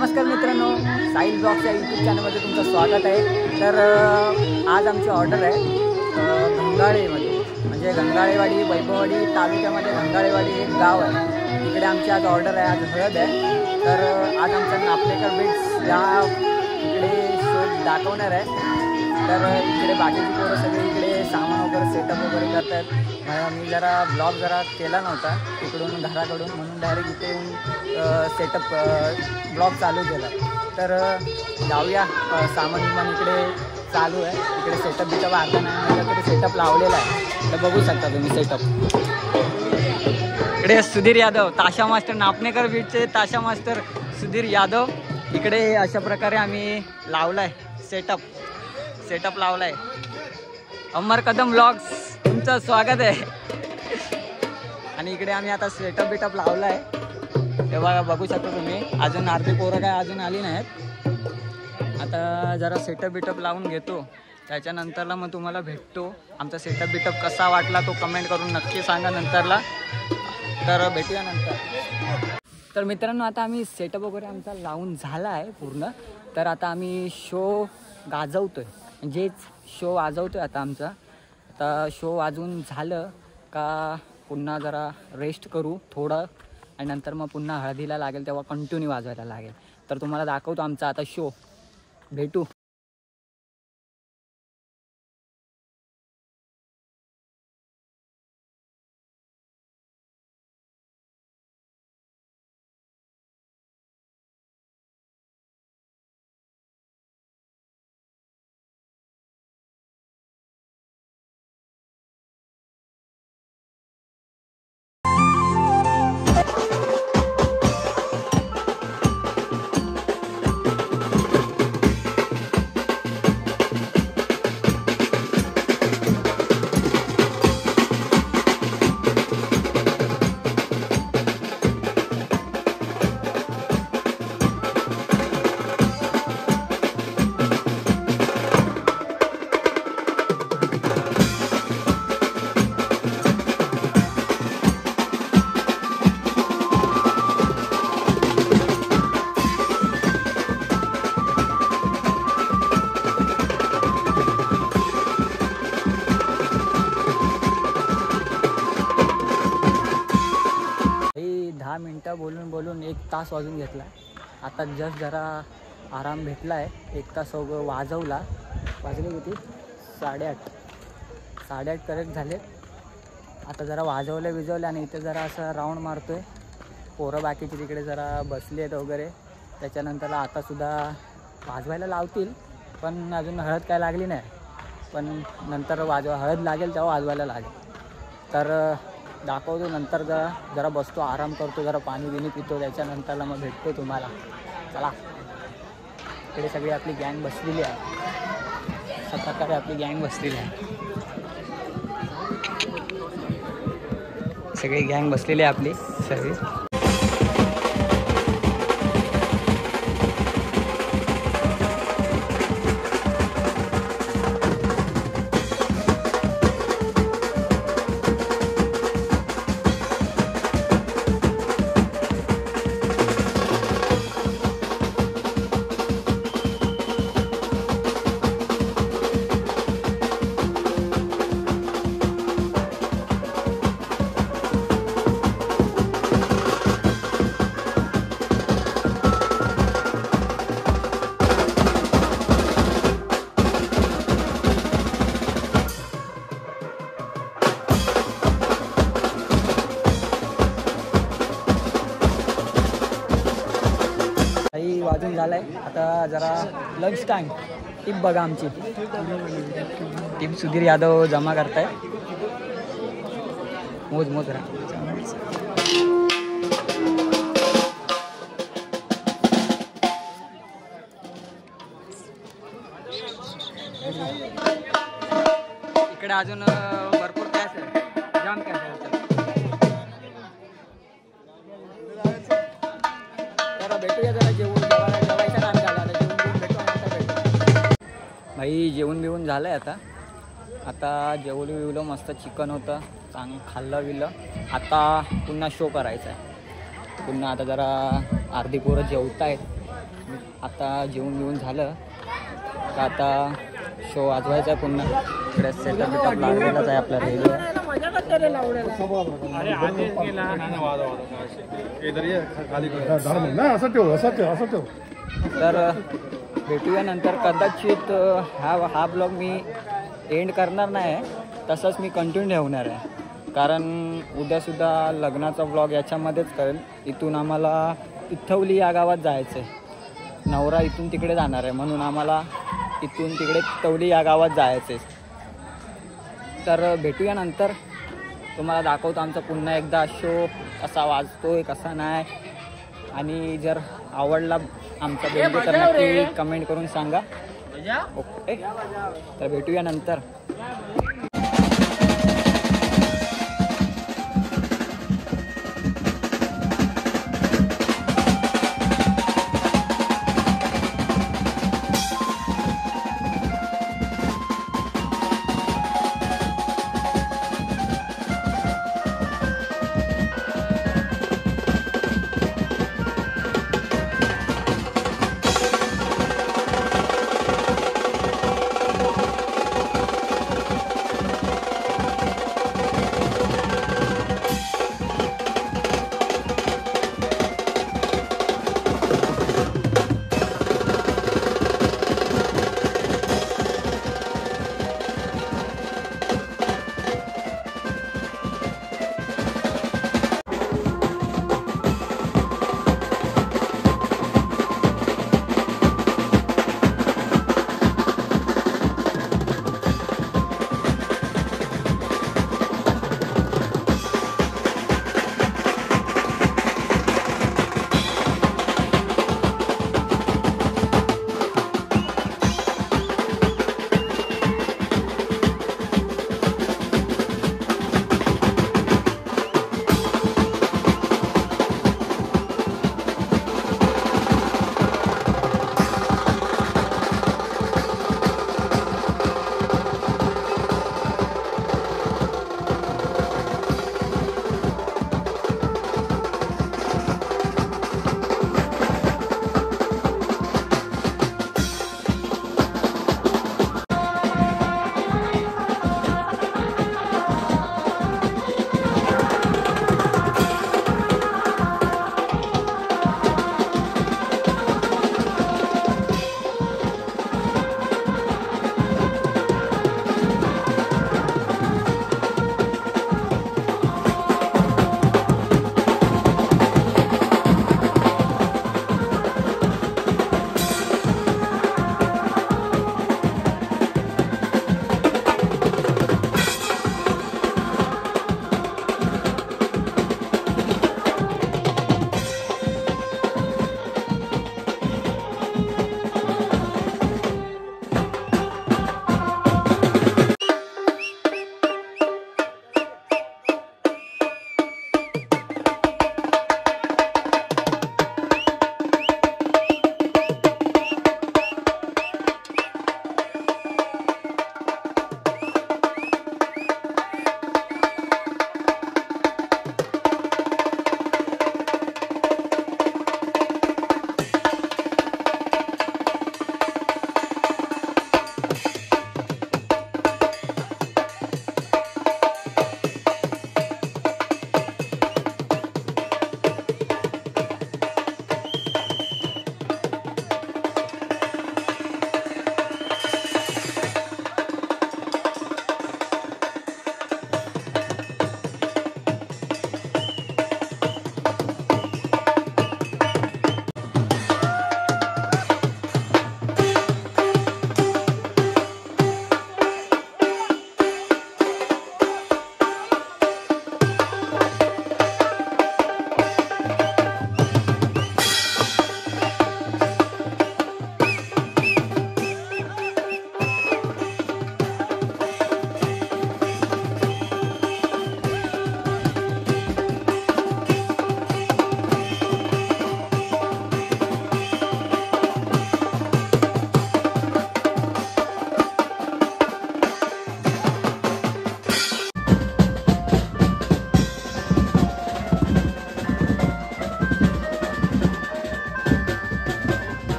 नमस्कार मित्रांनो, साहिल ब्लॉगच्या यूट्यूब चॅनलमध्ये तुमचं स्वागत आहे। तर आज आमची ऑर्डर आहे गंगाळेमध्ये, म्हणजे गंगाळेवाडी वैभववाडी तालुक्यामध्ये गंगाळेवाडी एक गाव आहे, तिकडे आमची आज ऑर्डर आहे। आज हळद आहे, तर आज आमच्या नापलेकर बिट्स या इकडे शो दाखवणार आहे। तर इकडे बाकीची पोरं सगळे इकडे सामान वगैरे सेटअप वगैरे करतात। मी जरा ब्लॉग केला नव्हता तिकडून घराकडून, म्हणून डायरेक्ट इथे येऊन सेटअप ब्लॉग चालू केला। तर जाऊया, सामान इकडे चालू आहे, इकडे सेटअप बिटअप आता नाही म्हटलं तरी सेटअप लावलेला आहे। तर बघू शकता तुम्ही सेटअप। इकडे सुधीर यादव, ताशा मास्टर, नापनेकर बीटचे ताशा मास्टर सुधीर यादव इकडे अशा प्रकारे आम्ही लावला आहे सेटअप लावला आहे। अमर कदम ब्लॉग्स तुमचं स्वागत आहे। आणि इकडे आम्ही आता सेटअप बिटअप लावला आहे, तेव्हा बघू शकता तुम्ही। अजून अर्धी पोरं काय अजून आली नाहीत। आता जरा सेटअप बिटअप लावून घेतो, त्याच्यानंतरला मग तुम्हाला भेटतो। आमचा सेटअप बिटअप कसा वाटला तो कमेंट करून नक्की सांगा नंतरला। तर भेटूया नंतर। तर मित्रांनो, आता आम्ही सेटअप वगैरे आमचा लावून झाला आहे पूर्ण। तर आता आम्ही शो गाजवतोय, म्हणजेच शो वाजवतोय आता आमचा। आता शो वाजवून झालं का पुन्हा जरा रेस्ट करू थोडं, आणि नंतर मग पुन्हा हळदीला लागेल तेव्हा कंटिन्यू वाजवायला लागेल। तर तुम्हाला दाखवतो आमचा आता शो, भेटू। बोलून 1 तास वाजून घेतला। आता जस्ट जरा आराम भेटला आहे, 1 तास वगैरे वाजवला। वाजले किती? 8:30 करेक्ट झाले। आता जरा वाजवले आणि इथे जरा असं राऊंड मारतोय। पोरं बाकीची तिकडे जरा बसली आहेत वगैरे, त्याच्यानंतर आतासुद्धा वाजवायला लावतील, पण अजून हळद काय लागली नाही, पण नंतर हळद लागेल तेव्हा वाजवायला लागेल। तर दाखवतो नंतर। जरा बसतो, आराम करतो, जरा पाणी बिणी पितो, त्याच्यानंतरला मग भेटतो तुम्हाला। चला, इकडे सगळी आपली गँग बसलेली आहे, अशा प्रकारे आपली गँग बसलेली आहे, सगळी गँग बसलेली आहे आपली सगळी। वाजून झालाय, आता जरा लंच टाइम। टीम बघा आमची, टीम सुधीर यादव जमा करताय। मोज राहा। इकडे अजून भरपूर कॅश आहे, जाम कॅश आहे। तर भेटूया जरा, जेवायचा टाइम झाला, भाई जेवण बिवून झालं आहे आता जेवलो मस्त चिकन होतं, खाल्लं बिल्लं। आता पुन्हा शो करायचा आहे, पुन्हा आता जरा अर्धी पोरं जेवत आहेत, आता जेवून झालं का आता शो वाजवायचा आहे पुन्हा. इकडे सेटअप बिटअप लागलेलाच आहे आपल्या रेल्वे. तर भेटूया नंतर. कदाचित हा ब्लॉग मी एंड करणार नाही आहे, तसंच मी कंटिन्यू ठेवणार आहे. कारण उद्यासुद्धा लग्नाचा ब्लॉग याच्यामध्येच करेल. इथून आम्हाला इथवली या गावात जायचं आहे. नवरा इथून तिकडे जाणार आहे, म्हणून आम्हाला इथून तिकडे इथवली या गावात जायचं आहे. तर भेटूया नंतर. तुम्हाला दाखवतो आमचा पुन्हा एकदा शो कसा वाजतोय कसा नाही. आणि जर आवडला आमचा व्हिडिओ तर नक्की कमेंट करून सांगा. ओके, तर भेटूया नंतर.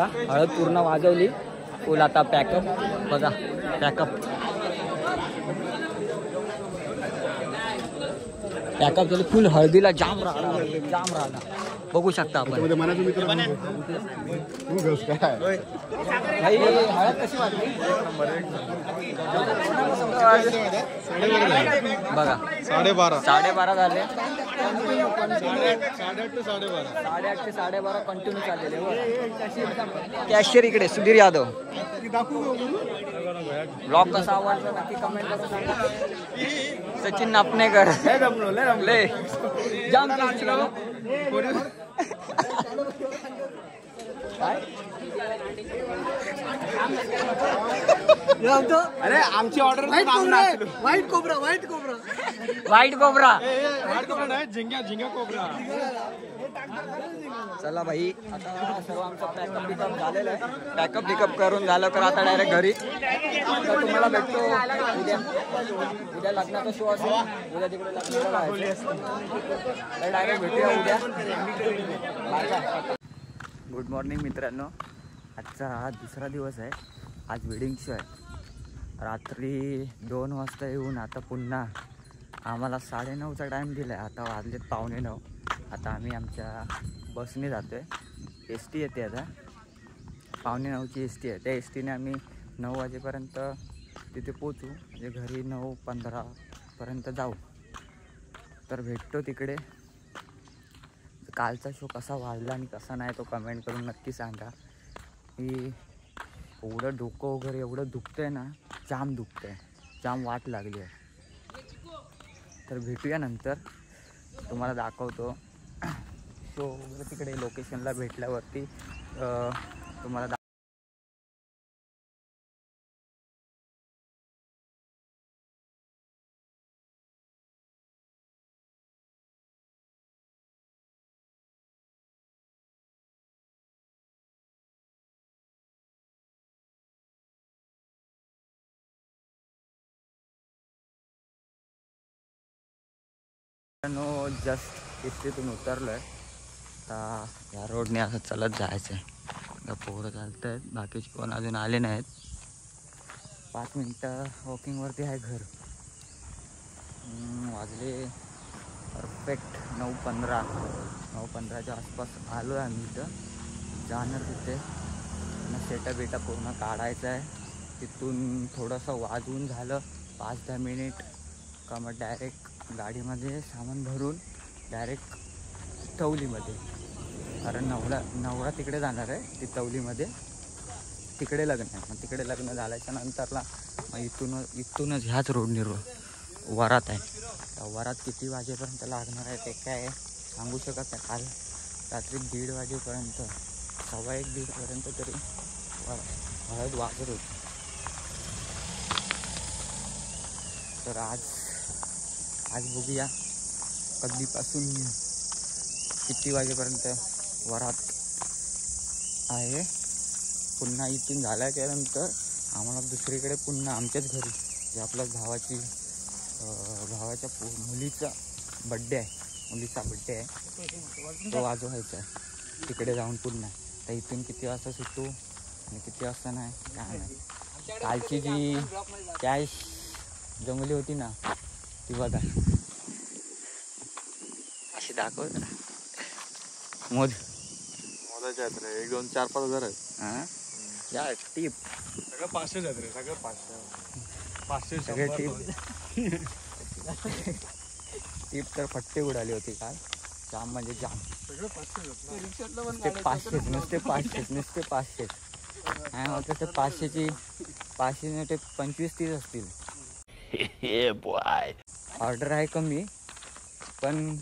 हळदीला. हळद पूर्ण वाजवली, फुल आता पॅकअप. बघा पॅकअप झाली फुल. हळदीला जाम राहिला बघू शकता आपण. भाई हळद कशी वाटली बघा. 12:30 झाले. 8:30 ते 12:30 कंटिन्यू चाललेले. कॅशियर इकडे सुधीर यादव. ब्लॉग कसा आवडला नक्की कमेंट करून सांगा. सचिन नापणेकर ले जाम अरे आमची ऑर्डर व्हाईट कोबरा नाही, झिंगा कोबरा. चला भाई आता सर्व आमचं पॅकअप बिकअप झालेलं आहे. पॅकअप बिकअप करून झालं तर आता डायरेक्ट घरी. आता तुम्हाला भेटतो उद्या लग्नाचा शो असेल. उद्या तिकडे लग्नाला तर डायरेक्ट भेटूया उद्या. गुड मॉर्निंग मित्रांनो. आजचा हा दुसरा दिवस आहे. आज वेडिंग शो आहे. रात्री 2 वाजता येऊन आता पुन्हा आम्हाला 9:30चा टाईम दिला आहे. आता वाजलेत 8:45. आता आम्ही आमच्या बसने जातो आहे. ST येते आता 9:45ची ST आहे. त्या STने आम्ही 9 वाजेपर्यंत तिथे पोचू. म्हणजे घरी 9:15पर्यंत जाऊ. तर भेटतो तिकडे. कालचा शो कसा वाजला आणि कसा नाही तो कमेंट करून नक्की सांगा. की एवढं डोकं वगैरे एवढं दुखतं आहे ना, जाम दुखतं आहे, जाम वाट लागली आहे. तर भेटूया नंतर. तुम्हाला दाखवतो शो वगैरे तिकडे लोकेशनला भेटल्यावरती तुम्हाला जस्ट इस्टेतून उतरलो आहे. आता या रोडने असं चालत जायचं आहे. पोरं चालत आहेत, बाकीचे कोण अजून आले नाहीत. 5 मिनटं वॉकिंगवरती आहे घर. वाजले परफेक्ट 9:15च्या आसपास आलो आहे आम्ही. इथं जाणार तिथे सेटा बेटा पूर्ण काढायचं आहे. तिथून थोडंसं वाजवून झालं 5-10 मिनिट का मग डायरेक्ट गाडीमध्ये सामान भरून डायरेक्ट तवलीमध्ये. कारण नवरा तिकडे जाणार आहे ती तवलीमध्ये. तिकडे लग्न आहे. मग तिकडे लग्न झाल्याच्या नंतरला मग इथूनच ह्याच रोडने वरात आहे. वरात किती वाजेपर्यंत लागणार आहे ते काय सांगू शकत नाही. काल रात्री 1:30 वाजेपर्यंत 1:15-1:30पर्यंत तरी हळद वाजत होती. तर आज बघूया कधीपासून किती वाजेपर्यंत वरात आहे. पुन्हा इथून झाल्याच्यानंतर आम्हाला दुसरीकडे पुन्हा आमच्याच घरी जे आपल्या भावाच्या मुलीचा बड्डे आहे, मुलीचा बड्डे आहे तो वाजवायचा आहे. तिकडे जाऊन पुन्हा तर इथून किती वाजता सुटू आणि किती वाजता नाही काय नाही. कालची जी कॅश जमली होती ना ती बघा अशी दाखव जरा. मोदाच्या आहेत रे. 1, 2, 4, 5 हजार आहेत. हां या टीप सगळं 500 आहेत रे. सगळं 500 सगळे टीप टीप तर फट्टे उडाली होती काल. जाम म्हणजे जाम. सगळं 500 नुसते 500 काय होतं ते 500ची 500 नोटे 25-30 असतील. ऑर्डर आहे कमी पण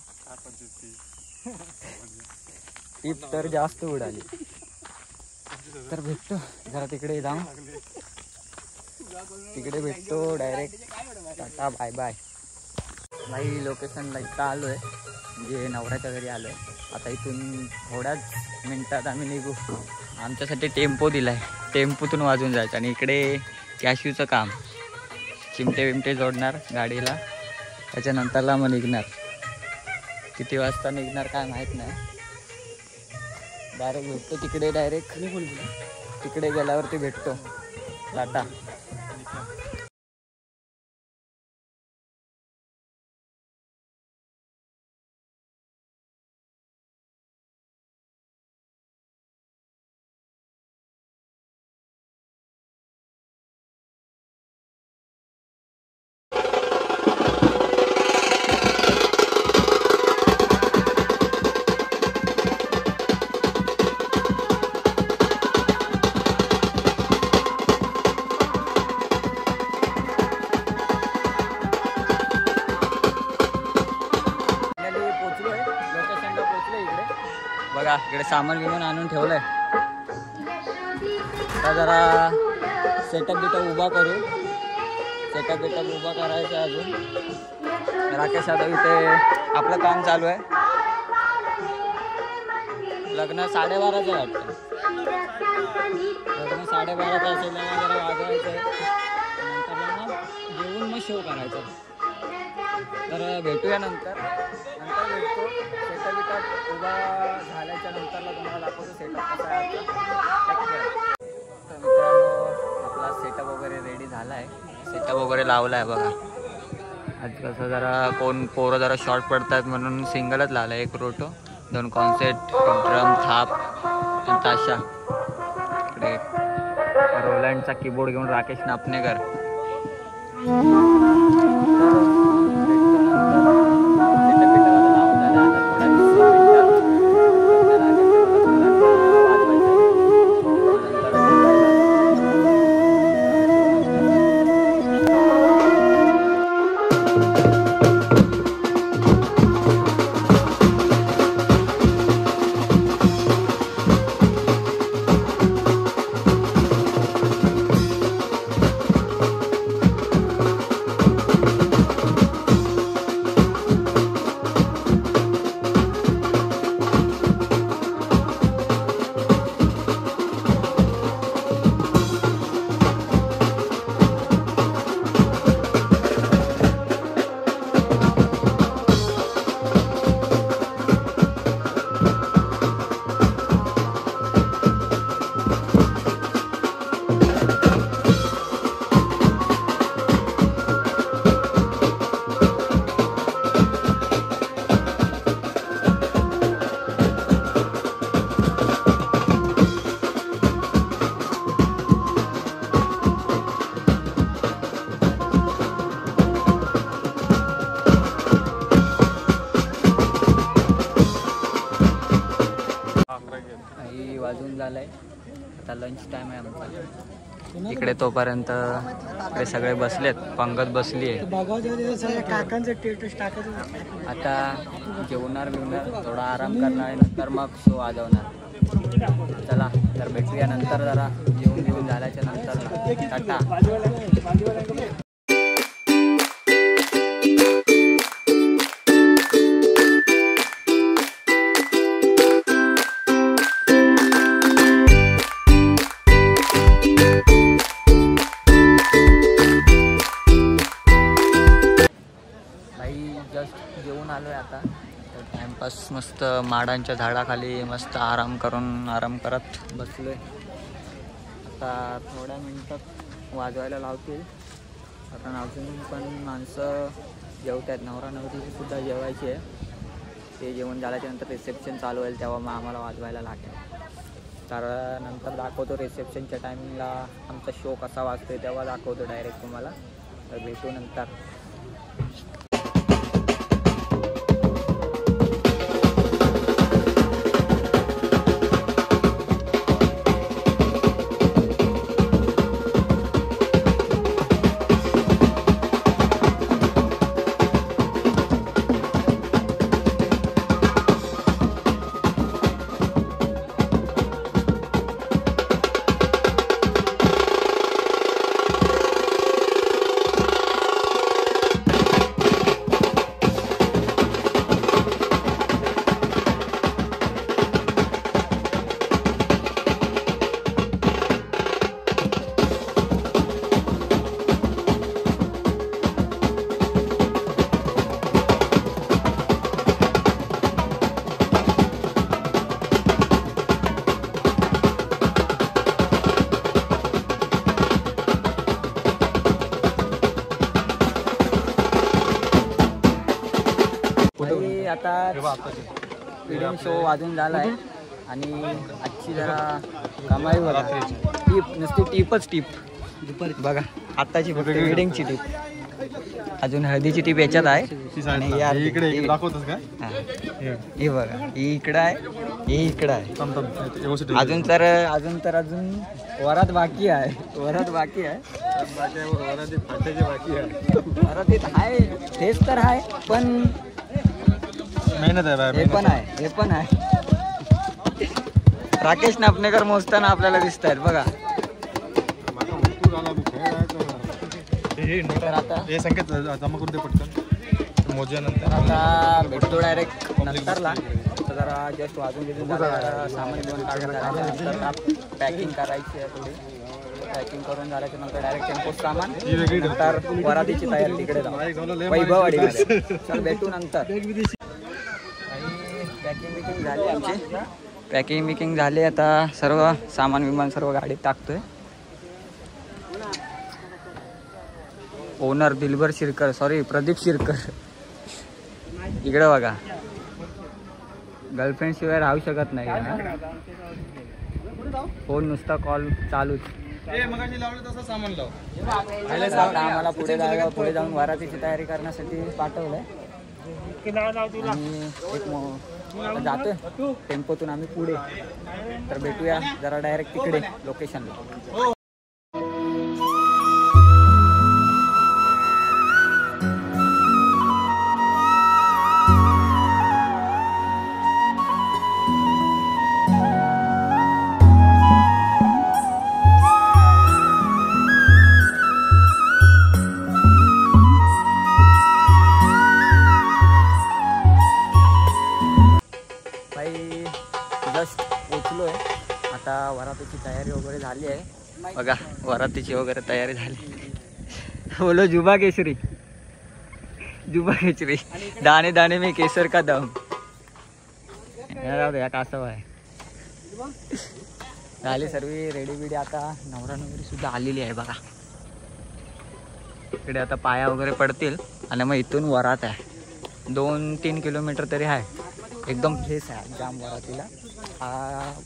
टीप तर जास्त उडाली. तर भेटतो जरा तिकडे जाऊन. तिकडे भेटतो डायरेक्ट. Tata bye bye. नाही लोकेशनला इथं आलो आहे म्हणजे नवऱ्याच्या घरी आलो आहे. आता इथून थोड्याच मिनटात आम्ही निघू. आमच्यासाठी टेम्पो दिला आहे. टेम्पोतून वाजून जायचं आणि इकडे कॅशिवचं काम. चिमटे जोडणार गाडीला. त्याच्यानंतरला मग निघणार. किती वाजता निघणार काय माहीत नाही. डायरेक्ट भेटतो तिकडे, डायरेक्ट तिकडे गेल्यावरती भेटतो. टाटा. बघा इकडे सामान बिमान आणून ठेवलंय. आता जरा सेटअप बिटअप उभा करू. सेटअप बिटअप उभा करायचं आहे अजून. राकेश यादव इथे आपलं काम चालू आहे. लग्न 12:30चं वाटतं. लग्न 12:30चं असेल ना, जरा वाजवायचं आहे. नंतर मग जेवून मग शो करायचा. तर भेटूया नंतर भेटतो. सेटअप बिटअप उभा झाल्याच्या नंतरला तुम्हाला दाखवतो सेटअप कसा आहे आता. तर मित्रांनो आपला सेटअप वगैरे रेडी झाला आहे. सेटअप वगैरे लावला आहे बघा. आज कसं जरा कोण पोरं जरा शॉर्ट पडतात म्हणून सिंगलच लावला आहे. 1 रोटो, 2 कॉन्सेट, ड्रम, थाप आणि ताशा. इकडे रोलँडचा कीबोर्ड घेऊन राकेश नापनेकर. वाजून झालाय. आता लंच टाइम आहे आमचा. इकडे तोपर्यंत इकडे सगळे बसलेत. पंगत बसली आहे. आता जेवणार बिवणार, थोडा आराम करणार, नंतर मग शो वाजवणार. चला तर भेटूया नंतर. जरा जेवून घेऊन झाल्याच्या नंतर. टाटा. जस्ट जेवून आलो आहे आता. तर टाईमपास मस्त माडांच्या झाडाखाली मस्त आराम करत बसलो आहे. आता थोड्या मिनटात वाजवायला लावतील. कारण अजून पण माणसं जेवत आहेत. नवरा नवरीसुद्धा जेवायची आहे. ते जेवण झाल्याच्यानंतर रिसेप्शन चालू होईल तेव्हा मग आम्हाला वाजवायला लागेल. तर नंतर दाखवतो रिसेप्शनच्या टायमिंगला आमचा शो कसा वाजतो आहे तेव्हा दाखवतो डायरेक्ट तुम्हाला. तर भेटू नंतर. आता फिडिंग शो वाजून झाला आहे आणि आजची जरा कमाई बघा टीप नुसती टीपच टीप बघा आत्ताची फक्त फिडिंगची टीप अजून हळदीची टीप याच्यात आहे आणि या इकडे दाखवतोस का हां ही बघा ही इकडं आहे ही इकडं आहे अजून वरात बाकी आहे वरात आहे हेच तर आहे पण मेहनत आहे हे पण आहे राकेश नापनेकर मोजताना आपल्याला दिसत आहेत बघा तर आता हे संकेत जमा करून दे पटकन मोज्यानंतर आता भेटतो डायरेक्ट नंतरला तर जरा जस्ट वाजून घेऊन सामान घेऊन काढून पॅकिंग करायची आहे थोडी पॅकिंग करून झाल्याच्या नंतर डायरेक्ट टेम्पोत सामान नंतर वरातीची तयारी तिकडे जाऊ वैभववाडीमध्ये चल भेटू नंतर पॅकिंग झाली आमची पॅकिंग झाली आता सर्व सामान विमान सर्व गाडीत टाकतोय ओनर दिलबर शिरकर सॉरी प्रदीप शिरकर इकडे बघा गर्लफ्रेंड शिवाय राहू शकत नाही फोन नुसता कॉल चालूच आम्हाला पुढे जाऊन वरातीची तयारी करण्यासाठी पाठवलंय आणि एक जातोय टेम्पोतून आम्ही पुढे तर भेटूया जरा डायरेक्ट तिकडे लोकेशनला जस्ट पोचलोय आता वरातीची तयारी वगैरे झाली आहे बघा वरातीची वगैरे तयारी झाली बोलो जुबा केसरी दाणे दाणे में केसर का दम या कासव आहे झाली सर्व रेडी बिडी आता नवरा नवरी सुद्धा आलेली आहे बघा इकडे आता पाया वगैरे पडतील आणि मग इथून वरात आहे 2-3 किलोमीटर तरी आहे एकदम फ्रेश आहे जाम वरातीला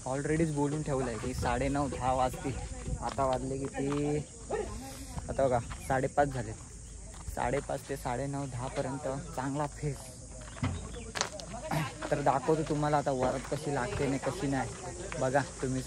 ऑलरेडीच बोलून ठेवलं आहे की 9:30-10 वाजतील आता वाजले किती आता बघा 5:30 झाले 5:30 ते 9:30-10 पर्यंत चांगला फेस तर दाखवतो तुम्हाला आता वरात कशी लागते नाही कशी नाही बघा तुम्ही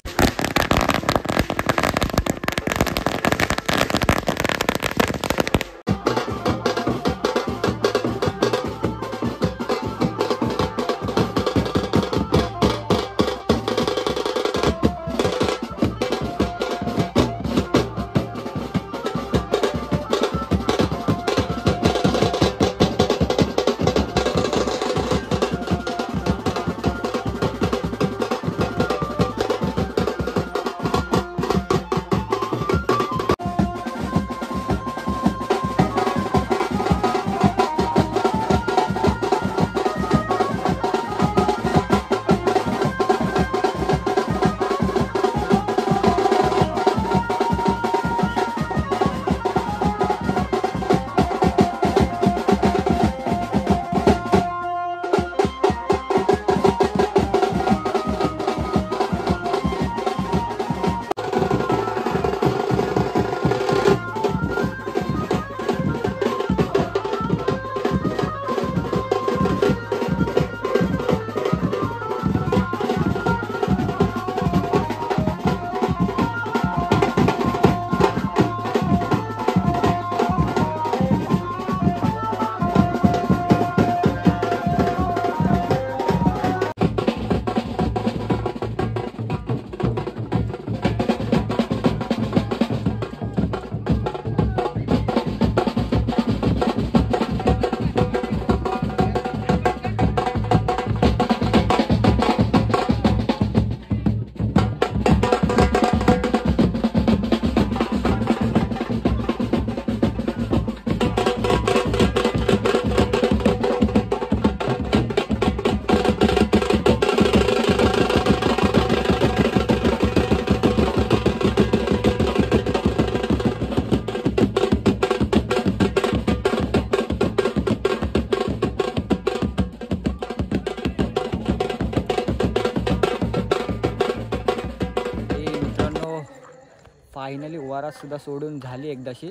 फायनली वारातसुद्धा सोडून झाली एकदाशी.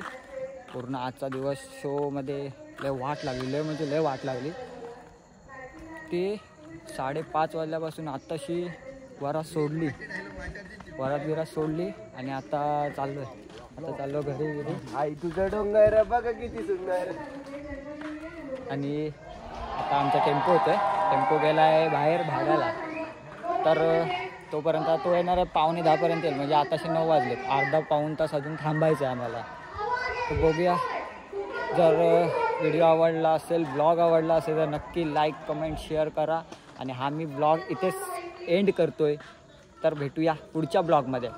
पूर्ण आजचा दिवस शोमध्ये लय वाट लागली, लय म्हणजे लय वाट लागली. ते 5:30 वाजल्यापासून आत्ताशी वरात सोडली, वरात सोडली आणि आता चाललो घरी. आई तुझं डोंगर बघा किती सुंदर. आणि आता आमचा टेम्पो होतोय, टेम्पो गेला आहे बाहेर भाड्याला. तर तोपर्यंत तो येणार आहे 9:45 येईल, म्हणजे आताशी 9 वाजलेत. अर्धा पाऊण तास अजून थांबायचं आहे आम्हाला. तर बघूया, जर व्हिडिओ आवडला असेल, ब्लॉग आवडला असेल तर नक्की लाईक कमेंट शेअर करा. आणि हा मी ब्लॉग इथेच एंड करतोय. तर भेटूया पुढच्या ब्लॉगमध्ये.